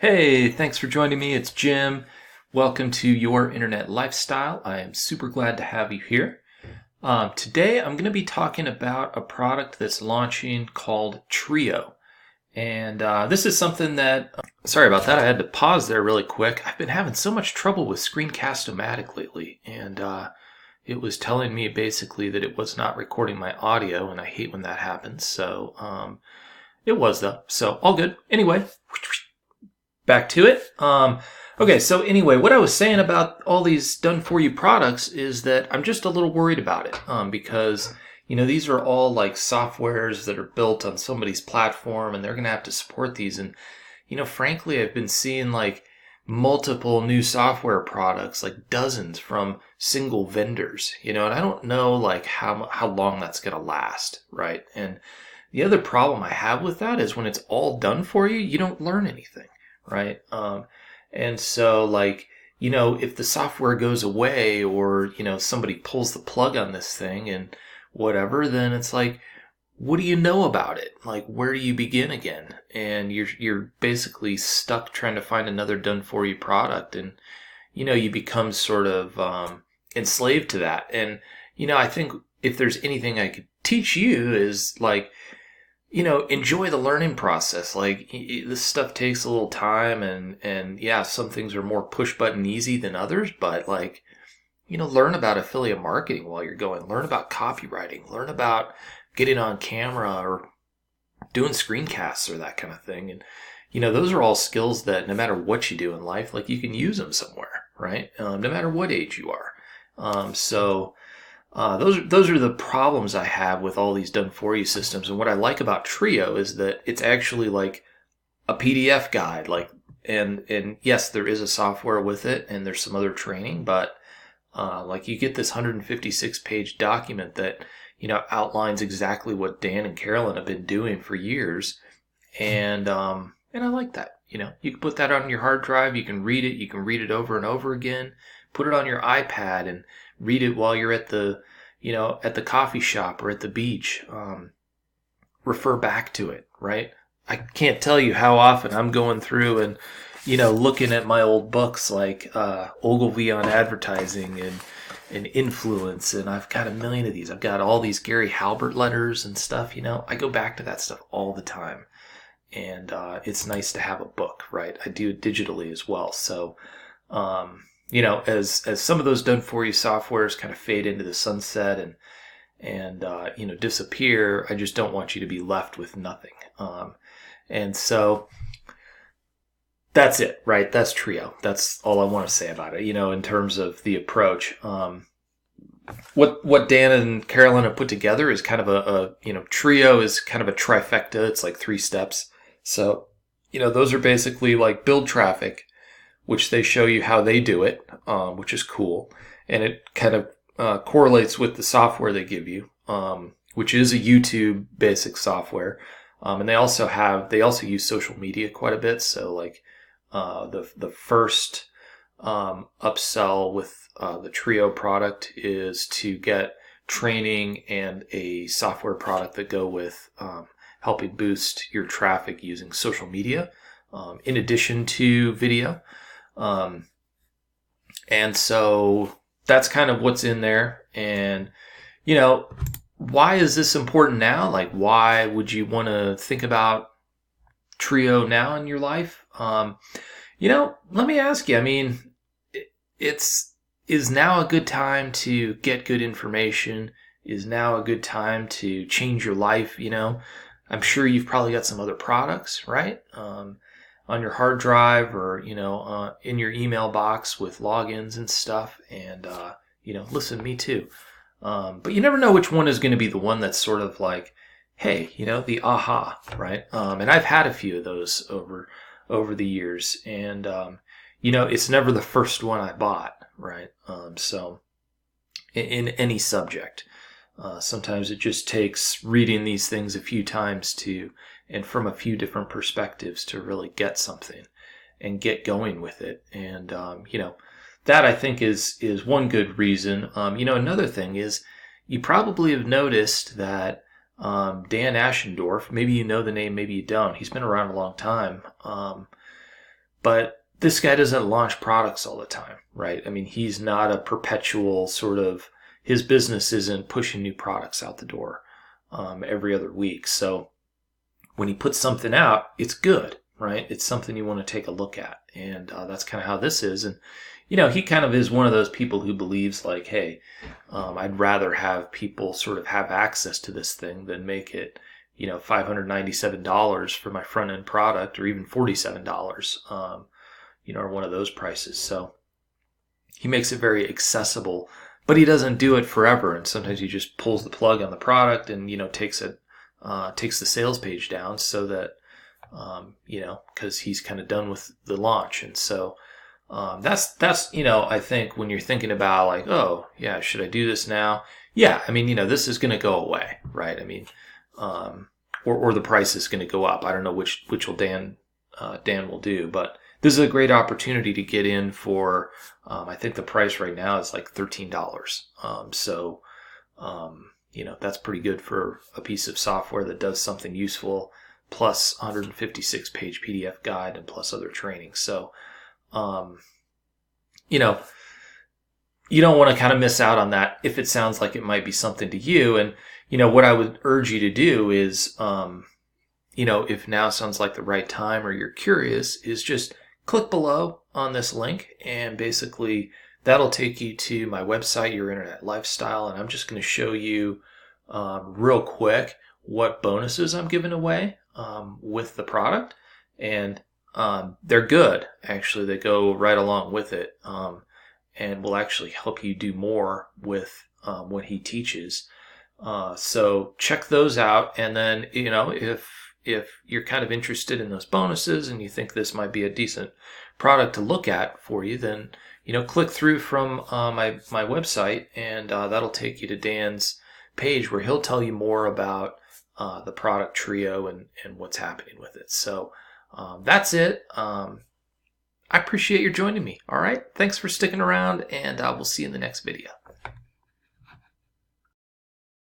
Hey, thanks for joining me. It's Jim. Welcome to Your Internet Lifestyle. I am super glad to have you here. Today, I'm going to be talking about a product that's launching called Trio. And this is something that, sorry about that, I had to pause there really quick. I've been having so much trouble with Screencast-O-Matic lately, and it was telling me basically that it was not recording my audio, and I hate when that happens. So it was though, so all good. Anyway, back to it. Okay, so anyway, what I was saying about all these done-for-you products is that I'm just a little worried about it because, these are all like softwares that are built on somebody's platform and they're going to have to support these. And, frankly, I've been seeing like multiple new software products, like dozens from single vendors, and I don't know like how long that's going to last, right? And the other problem I have with that is when it's all done for you, you don't learn anything. Right. And so like, if the software goes away or, somebody pulls the plug on this thing and whatever, then it's like, what do you know about it? Like, where do you begin again? And you're basically stuck trying to find another done for you product. And, you become sort of, enslaved to that. And, I think if there's anything I could teach you is like, enjoy the learning process. Like this stuff takes a little time and yeah, some things are more push button easy than others, but like, learn about affiliate marketing while you're going, learn about copywriting, learn about getting on camera or doing screencasts or that kind of thing. And, those are all skills that no matter what you do in life, like you can use them somewhere, right? No matter what age you are. Those are the problems I have with all these done-for-you systems. And what I like about Trio is that it's actually like a PDF guide. Like, and yes, there is a software with it, and there's some other training, but like you get this 156-page document that outlines exactly what Dan and Carolyn have been doing for years, and I like that. You can put that on your hard drive. You can read it. You can read it over and over again. Put it on your iPad and read it while you're at the coffee shop or at the beach. Refer back to it, right? I can't tell you how often I'm going through and, looking at my old books like Ogilvy on advertising and influence. And I've got a million of these. I've got all these Gary Halbert letters and stuff, I go back to that stuff all the time. And it's nice to have a book, right? I do it digitally as well. So, as some of those done-for-you softwares kind of fade into the sunset and disappear, I just don't want you to be left with nothing. And so that's it, right? That's Trio. That's all I want to say about it, in terms of the approach. What Dan and Carolyn have put together is kind of a Trio is kind of a trifecta. It's like 3 steps. So, those are basically like build traffic, which they show you how they do it, which is cool. And it kind of correlates with the software they give you, which is a YouTube basic software. And they also use social media quite a bit. So like the first upsell with the Trio product is to get training and a software product that go with helping boost your traffic using social media, in addition to video. And so that's kind of what's in there. And, why is this important now? Like, why would you want to think about Trio now in your life? Let me ask you, I mean, is now a good time to get good information? Is now a good time to change your life? I'm sure you've probably got some other products, right? On your hard drive or, in your email box with logins and stuff. And, listen, me too. But you never know which one is going to be the one that's sort of like, hey, the aha, right? And I've had a few of those over the years. And, it's never the first one I bought, right? So in any subject, sometimes it just takes reading these things a few times and from a few different perspectives to really get something and get going with it. And, that I think is one good reason. Another thing is you probably have noticed that Dan Ashendorf, maybe you know the name, maybe you don't. He's been around a long time. But this guy doesn't launch products all the time, right? I mean, he's not a perpetual sort of, his business isn't pushing new products out the door every other week. So when he puts something out, it's good, right? It's something you want to take a look at. And that's kind of how this is. And, he kind of is one of those people who believes like, hey, I'd rather have people sort of have access to this thing than make it, $597 for my front end product, or even $47, or one of those prices. So he makes it very accessible, but he doesn't do it forever. And sometimes he just pulls the plug on the product and, takes the sales page down so that, because he's kind of done with the launch. And so that's I think when you're thinking about like, oh yeah, should I do this now? Yeah, I mean, this is going to go away, right? I mean, or the price is going to go up. I don't know which will Dan will do, but this is a great opportunity to get in for. I think the price right now is like $13. So that's pretty good for a piece of software that does something useful, plus 156-page PDF guide and plus other training. So, you don't want to kind of miss out on that if it sounds like it might be something to you. And, what I would urge you to do is, if now sounds like the right time or you're curious, is just click below on this link, and basically that'll take you to my website, Your Internet Lifestyle. And I'm just going to show you real quick what bonuses I'm giving away with the product. And they're good, actually. They go right along with it and will actually help you do more with what he teaches. So check those out. And then, if you're kind of interested in those bonuses and you think this might be a decent product to look at for you, then, click through from my website, and that'll take you to Dan's page where he'll tell you more about the product trio and what's happening with it. So that's it. I appreciate your joining me. All right. Thanks for sticking around, and we'll see you in the next video.